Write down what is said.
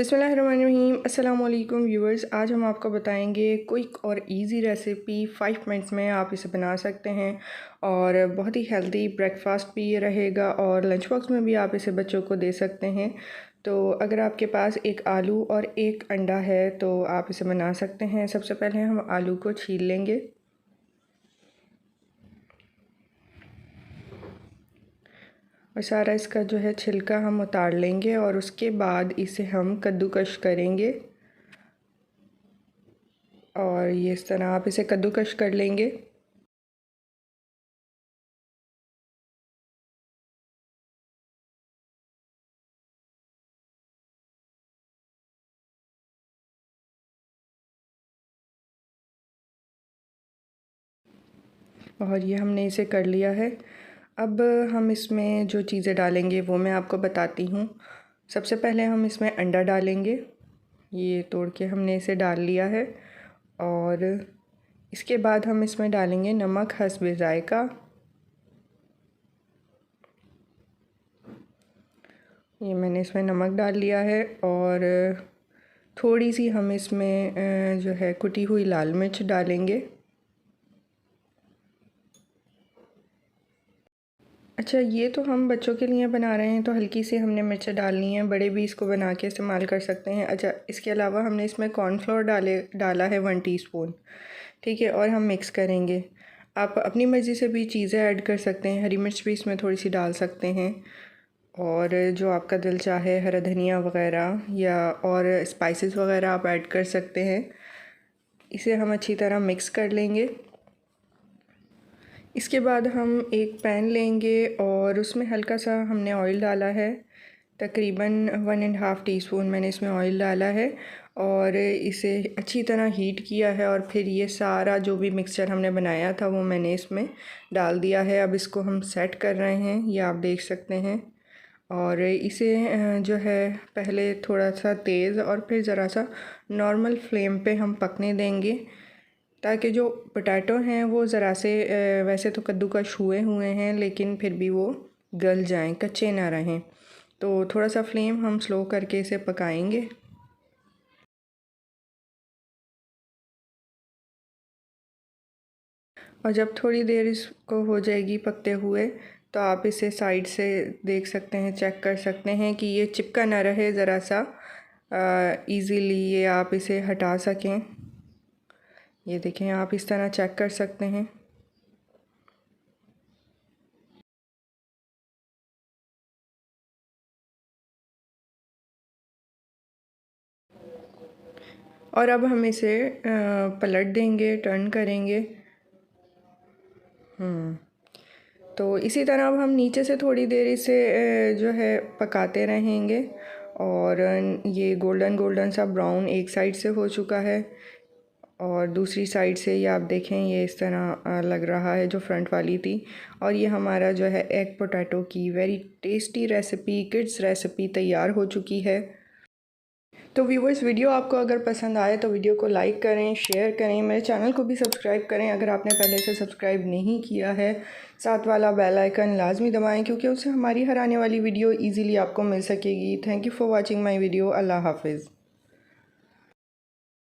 बिस्मिल्लाहिर्रहमानिर्रहीम। अस्सलाम वालेकुम व्यूअर्स। आज हम आपको बताएंगे क्विक और इजी रेसिपी 5 मिनट्स में आप इसे बना सकते हैं और बहुत ही हेल्दी ब्रेकफास्ट भी ये रहेगा और लंच बॉक्स में भी आप इसे बच्चों को दे सकते हैं। तो अगर आपके पास एक आलू और एक अंडा है तो आप इसे बना सकते हैं। सबसे पहले हम आलू को छील लेंगे और सारा इसका जो है छिलका हम उतार लेंगे और उसके बाद इसे हम कद्दूकश करेंगे और ये इस तरह आप इसे कद्दूकश कर लेंगे। और ये हमने इसे कर लिया है। अब हम इसमें जो चीज़ें डालेंगे वो मैं आपको बताती हूँ। सबसे पहले हम इसमें अंडा डालेंगे। ये तोड़ के हमने इसे डाल लिया है और इसके बाद हम इसमें डालेंगे नमक हस्बे ज़ायका। ये मैंने इसमें नमक डाल लिया है और थोड़ी सी हम इसमें जो है कुटी हुई लाल मिर्च डालेंगे। अच्छा, ये तो हम बच्चों के लिए बना रहे हैं तो हल्की सी हमने मिर्च डालनी है, बड़े भी इसको बना के इस्तेमाल कर सकते हैं। अच्छा, इसके अलावा हमने इसमें कॉर्नफ्लोर डाला है 1 टीस्पून, ठीक है। और हम मिक्स करेंगे। आप अपनी मर्ज़ी से भी चीज़ें ऐड कर सकते हैं, हरी मिर्च भी इसमें थोड़ी सी डाल सकते हैं और जो आपका दिल चाहे हरा धनिया वगैरह या और स्पाइसेस वगैरह आप ऐड कर सकते हैं। इसे हम अच्छी तरह मिक्स कर लेंगे। इसके बाद हम एक पैन लेंगे और उसमें हल्का सा हमने ऑयल डाला है, तकरीबन 1.5 टीस्पून मैंने इसमें ऑयल डाला है और इसे अच्छी तरह हीट किया है और फिर ये सारा जो भी मिक्सचर हमने बनाया था वो मैंने इसमें डाल दिया है। अब इसको हम सेट कर रहे हैं, ये आप देख सकते हैं। और इसे जो है पहले थोड़ा सा तेज़ और फिर ज़रा सा नॉर्मल फ्लेम पे हम पकने देंगे ताकि जो पोटैटो हैं वो ज़रा से वैसे तो कद्दूकश हुए हैं लेकिन फिर भी वो गल जाएं, कच्चे ना रहें। तो थोड़ा सा फ्लेम हम स्लो करके इसे पकाएंगे। और जब थोड़ी देर इसको हो जाएगी पकते हुए तो आप इसे साइड से देख सकते हैं, चेक कर सकते हैं कि ये चिपका ना रहे, ज़रा सा इजीली ये आप इसे हटा सकें। ये देखें, आप इस तरह चेक कर सकते हैं। और अब हम इसे पलट देंगे, टर्न करेंगे। तो इसी तरह अब हम नीचे से थोड़ी देर इसे जो है पकाते रहेंगे और ये गोल्डन गोल्डन सा ब्राउन एक साइड से हो चुका है और दूसरी साइड से ये आप देखें ये इस तरह लग रहा है जो फ्रंट वाली थी। और ये हमारा जो है एग पोटैटो की very tasty recipe, kids recipe तैयार हो चुकी है। तो व्यूवर्स, वीडियो आपको अगर पसंद आए तो वीडियो को लाइक करें, शेयर करें, मेरे चैनल को भी सब्सक्राइब करें अगर आपने पहले से सब्सक्राइब नहीं किया है। साथ वाला बेल आइकन लाजमी दबाएं क्योंकि उससे हमारी हर आने वाली वीडियो इजीली आपको मिल सकेगी। Thank you for watching my video. अल्लाह हाफिज़।